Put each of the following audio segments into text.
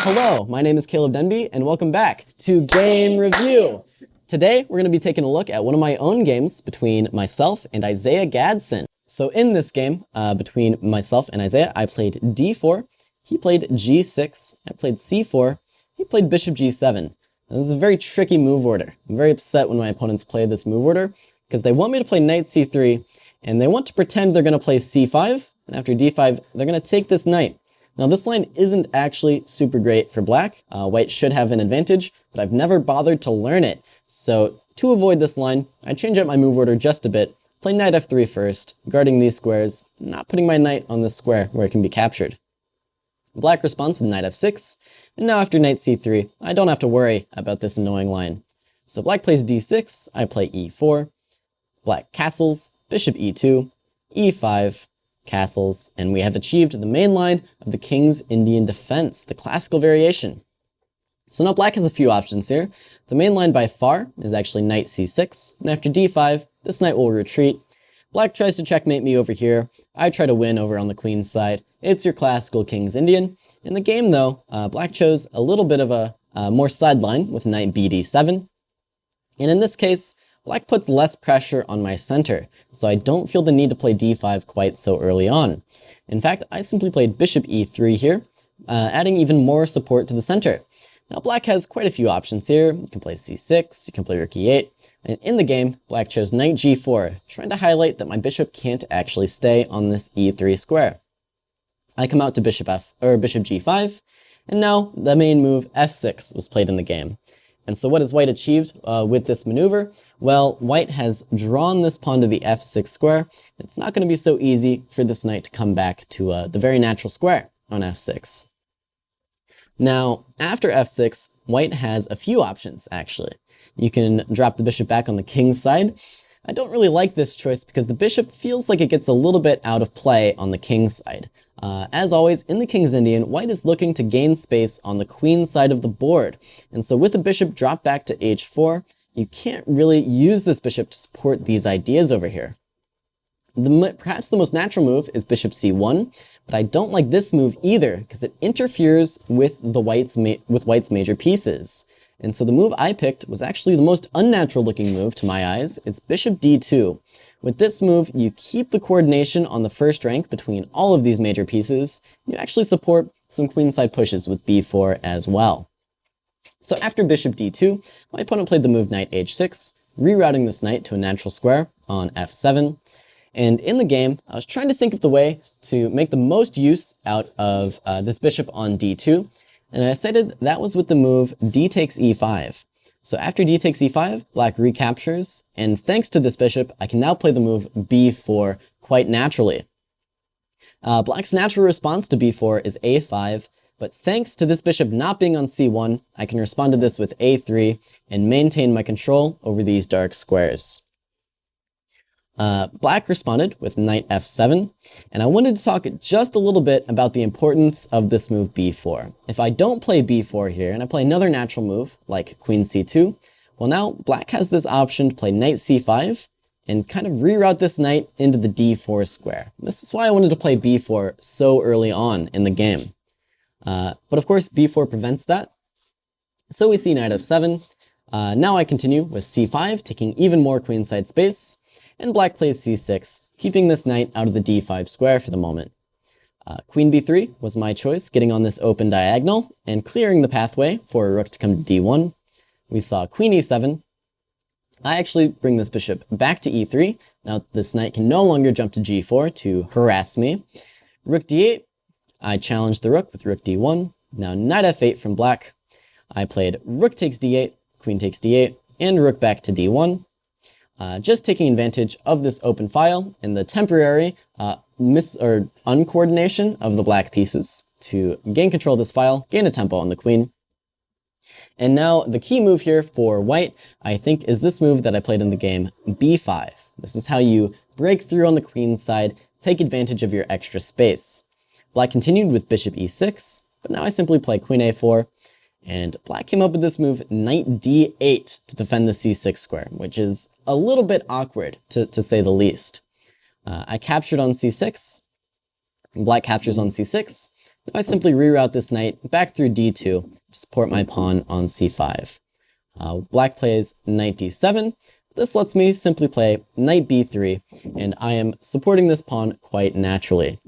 Hello, my name is Caleb Denby, and welcome back to Game Review. Today, we're going to be taking a look at one of my own games between myself and Isaiah Gadson. So in this game, between myself and Isaiah, I played d4, he played g6, I played c4, he played bishop g7. Now, this is a very tricky move order. I'm very upset when my opponents play this move order, because they want me to play knight c3, and they want to pretend they're going to play c5, and after d5, they're going to take this knight. Now this line isn't actually super great for black. White should have an advantage, but I've never bothered to learn it. So to avoid this line, I change up my move order just a bit, play knight f3 first, guarding these squares, not putting my knight on this square where it can be captured. Black responds with knight f6, and now after knight c3, I don't have to worry about this annoying line. So black plays d6, I play e4, black castles, bishop e2, e5, castles, and we have achieved the main line of the King's Indian defense, the classical variation. So now black has a few options here. The main line by far is actually knight c6, and after d5, this knight will retreat. Black tries to checkmate me over here. I try to win over on the queen's side. It's your classical King's Indian. In the game though, black chose a little bit of a more sideline with knight bd7, and in this case, black puts less pressure on my center, so I don't feel the need to play d5 quite so early on. In fact, I simply played bishop e3 here, adding even more support to the center. Now black has quite a few options here. You can play c6, you can play rook e8, and in the game, black chose knight g4, trying to highlight that my bishop can't actually stay on this e3 square. I come out to bishop g5, and now the main move f6 was played in the game. And so what has white achieved with this maneuver? Well, white has drawn this pawn to the f6 square. It's not going to be so easy for this knight to come back to the very natural square on f6. Now, after f6, white has a few options, actually. You can drop the bishop back on the king's side. I don't really like this choice because the bishop feels like it gets a little bit out of play on the king's side. As always, in the King's Indian, white is looking to gain space on the queen's side of the board. And so with the bishop dropped back to h4, you can't really use this bishop to support these ideas over here. Perhaps the most natural move is bishop c1, but I don't like this move either because it interferes with white's major pieces. And so the move I picked was actually the most unnatural looking move to my eyes. It's bishop d2. With this move, you keep the coordination on the first rank between all of these major pieces. You actually support some queenside pushes with b4 as well. So after bishop d2, my opponent played the move knight h6, rerouting this knight to a natural square on f7. And in the game, I was trying to think of the way to make the most use out of this bishop on d2. And I decided that was with the move d takes e5. So after d takes e5, black recaptures, and thanks to this bishop, I can now play the move b4 quite naturally. Black's natural response to b4 is a5, but thanks to this bishop not being on c1, I can respond to this with a3 and maintain my control over these dark squares. Black responded with knight f7, and I wanted to talk just a little bit about the importance of this move b4. If I don't play b4 here, and I play another natural move, like queen c2, well now, black has this option to play knight c5, and kind of reroute this knight into the d4 square. This is why I wanted to play b4 so early on in the game. But of course, b4 prevents that. So we see knight f7. Now I continue with c5, taking even more queenside space, and black plays c6, keeping this knight out of the d5 square for the moment. Queen b3 was my choice, getting on this open diagonal and clearing the pathway for a rook to come to d1. We saw queen e7. I actually bring this bishop back to e3. Now this knight can no longer jump to g4 to harass me. Rook d8. I challenged the rook with rook d1. Now knight f8 from black. I played rook takes d8, queen takes d8, and rook back to d1. Just taking advantage of this open file and the temporary uncoordination of the black pieces to gain control of this file, gain a tempo on the queen. And now the key move here for white, I think, is this move that I played in the game, b5. This is how you break through on the queen's side, take advantage of your extra space. Black continued with bishop e6, but now I simply play queen a4, and black came up with this move knight d8 to defend the c6 square, which is a little bit awkward to say the least. I captured on c6, black captures on c6, Now I simply reroute this knight back through d2 to support my pawn on c5. Black plays knight d7. This lets me simply play knight b3, and I am supporting this pawn quite naturally.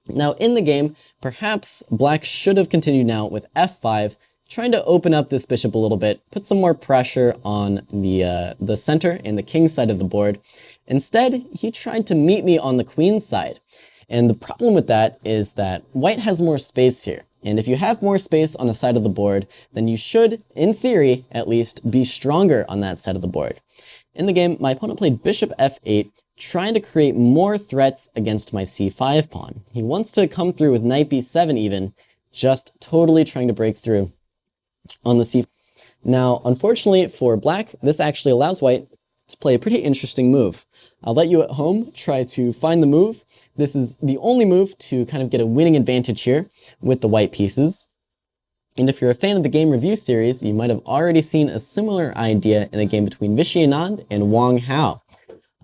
Now in the game, perhaps black should have continued now with f5, trying to open up this bishop a little bit, put some more pressure on the center and the king side of the board. Instead, he tried to meet me on the queen side. And the problem with that is that white has more space here. And if you have more space on a side of the board, then you should, in theory at least, be stronger on that side of the board. In the game, my opponent played bishop f8, trying to create more threats against my c5 pawn. He wants to come through with knight b7 even, just totally trying to break through on the c5. Now, unfortunately for black, this actually allows white to play a pretty interesting move. I'll let you at home try to find the move. This is the only move to kind of get a winning advantage here with the white pieces. And if you're a fan of the game review series, you might have already seen a similar idea in a game between Vishy Anand and Wang Hao.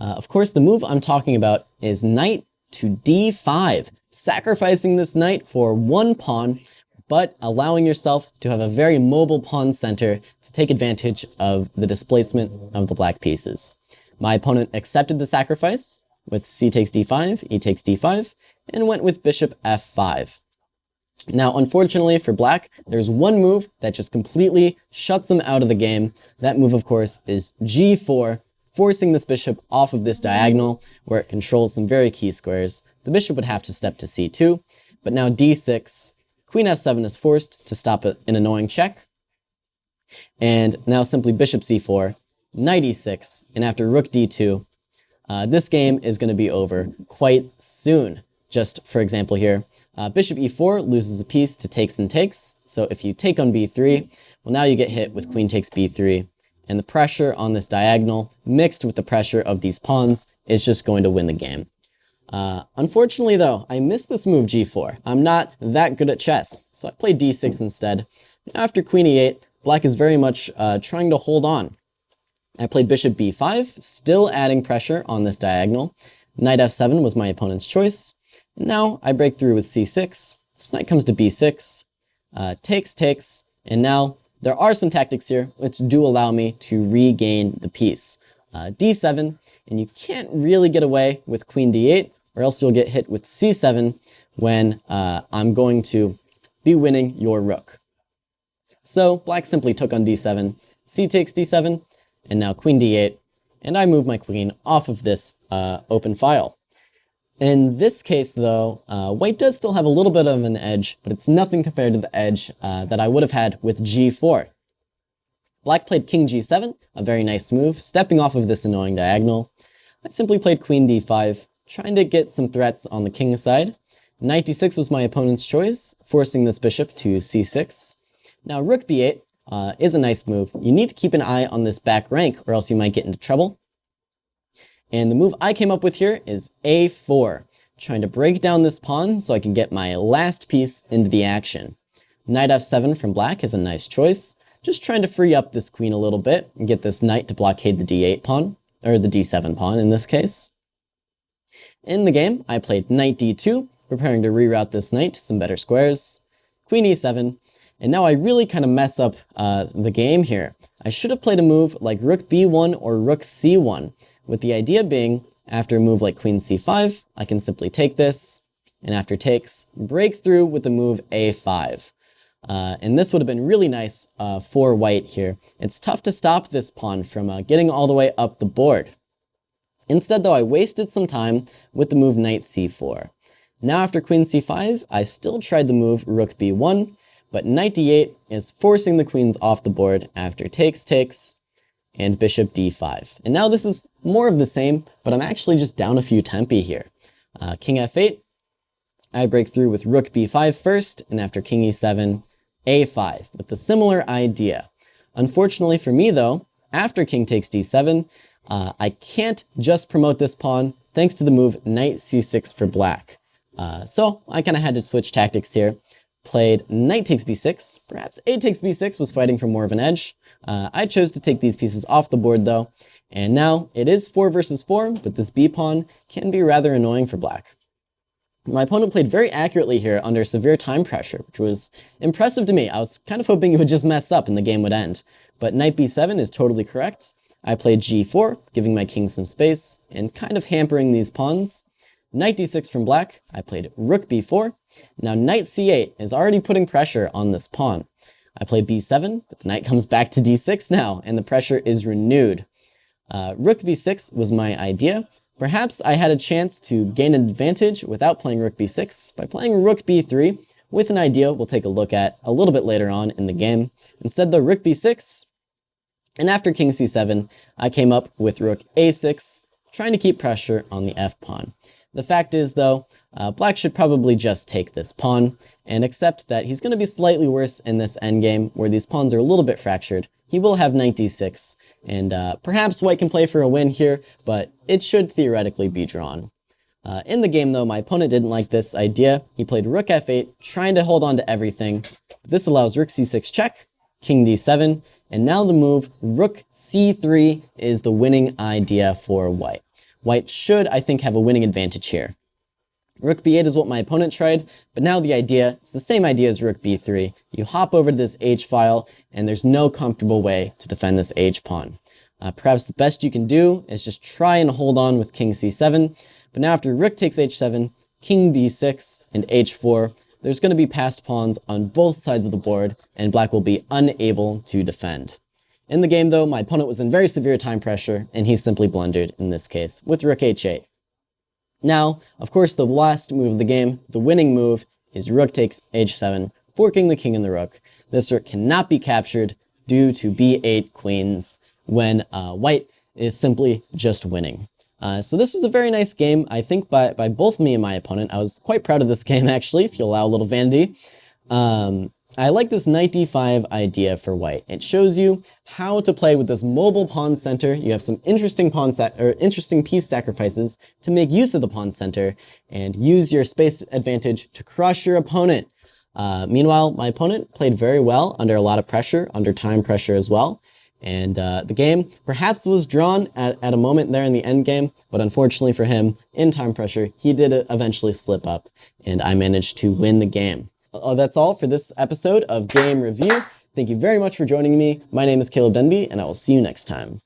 Of course, the move I'm talking about is knight to d5, sacrificing this knight for one pawn, but allowing yourself to have a very mobile pawn center to take advantage of the displacement of the black pieces. My opponent accepted the sacrifice with c takes d5, e takes d5, and went with bishop f5. Now, unfortunately for black, there's one move that just completely shuts him out of the game. That move, of course, is g4, forcing this bishop off of this diagonal where it controls some very key squares. The bishop would have to step to c2, but now d6, queen f7 is forced to stop an annoying check. And now simply bishop c4, knight e6, and after rook d2, this game is going to be over quite soon. Just for example here, bishop e4 loses a piece to takes and takes. So if you take on b3, well, now you get hit with queen takes b3. And the pressure on this diagonal, mixed with the pressure of these pawns, is just going to win the game. Unfortunately though, I missed this move g4. I'm not that good at chess, so I played d6 instead. After queen e8, black is very much trying to hold on. I played bishop b5, still adding pressure on this diagonal. Knight f7 was my opponent's choice. And now I break through with c6. This knight comes to b6, takes, and now there are some tactics here which do allow me to regain the piece. d7, and you can't really get away with queen d8, or else you'll get hit with c7 when I'm going to be winning your rook. So black simply took on d7, c takes d7, and now queen d8, and I move my queen off of this open file. In this case though, white does still have a little bit of an edge, but it's nothing compared to the edge that I would have had with g4. Black played king g7, a very nice move, stepping off of this annoying diagonal. I simply played queen d5, trying to get some threats on the king side. Knight d6 was my opponent's choice, forcing this bishop to c6. Now rook b8 is a nice move. You need to keep an eye on this back rank or else you might get into trouble. And the move I came up with here is a4, trying to break down this pawn so I can get my last piece into the action. Knight f7 from black is a nice choice, just trying to free up this queen a little bit and get this knight to blockade the d8 pawn, or the d7 pawn in this case. In the game, I played knight d2, preparing to reroute this knight to some better squares, queen e7, and now I really kind of mess up the game here. I should have played a move like rook b1 or rook c1, with the idea being, after a move like queen c5, I can simply take this, and after takes, break through with the move a5. And this would have been really nice for white here. It's tough to stop this pawn from getting all the way up the board. Instead though, I wasted some time with the move knight c4. Now after queen c5, I still tried the move rook b1, but knight d8 is forcing the queens off the board after takes, and bishop d5. And now this is more of the same, but I'm actually just down a few tempi here. King f8, I break through with rook b5 first, and after king e7, a5, with the similar idea. Unfortunately for me though, after king takes d7, I can't just promote this pawn thanks to the move knight c6 for black. So I kind of had to switch tactics here. Played knight takes b6, perhaps a takes b6 was fighting for more of an edge. I chose to take these pieces off the board though, and now it is 4 versus 4, but this b pawn can be rather annoying for black. My opponent played very accurately here under severe time pressure, which was impressive to me. I was kind of hoping he would just mess up and the game would end. But knight b7 is totally correct. I played g4, giving my king some space and kind of hampering these pawns. Knight d6 from black, I played rook b4. Now knight c8 is already putting pressure on this pawn. I played b7, but the knight comes back to d6 now, and the pressure is renewed. Rook b6 was my idea. Perhaps I had a chance to gain an advantage without playing rook b6 by playing rook b3 with an idea we'll take a look at a little bit later on in the game. Instead, though, rook b6, and after king c7, I came up with rook a6, trying to keep pressure on the f-pawn. The fact is, though, black should probably just take this pawn and accept that he's going to be slightly worse in this endgame where these pawns are a little bit fractured. He will have knight d6, and perhaps white can play for a win here, but it should theoretically be drawn. In the game, though, my opponent didn't like this idea. He played rook f8, trying to hold on to everything. This allows rook c6 check, king d7, and now the move rook c3 is the winning idea for white. White should, I think, have a winning advantage here. Rook b8 is what my opponent tried, but now the idea, it's the same idea as rook b3. You hop over to this h-file, and there's no comfortable way to defend this h-pawn. Perhaps the best you can do is just try and hold on with king c7, but now after rook takes h7, king b6, and h4, there's going to be passed pawns on both sides of the board, and black will be unable to defend. In the game, though, my opponent was in very severe time pressure, and he simply blundered in this case with rook h8. Now, of course, the last move of the game, the winning move, is rook takes h7, forking the king and the rook. This rook cannot be captured due to b8 queens when white is simply just winning. So this was a very nice game, I think, by both me and my opponent. I was quite proud of this game, actually, if you'll allow a little vanity. I like this knight d5 idea for white. It shows you how to play with this mobile pawn center. You have some interesting interesting piece sacrifices to make use of the pawn center and use your space advantage to crush your opponent. Meanwhile, my opponent played very well under a lot of pressure, under time pressure as well. And the game perhaps was drawn at a moment there in the end game, but unfortunately for him, in time pressure, he did eventually slip up, and I managed to win the game. That's all for this episode of Game Review. Thank you very much for joining me. My name is Caleb Denby, and I will see you next time.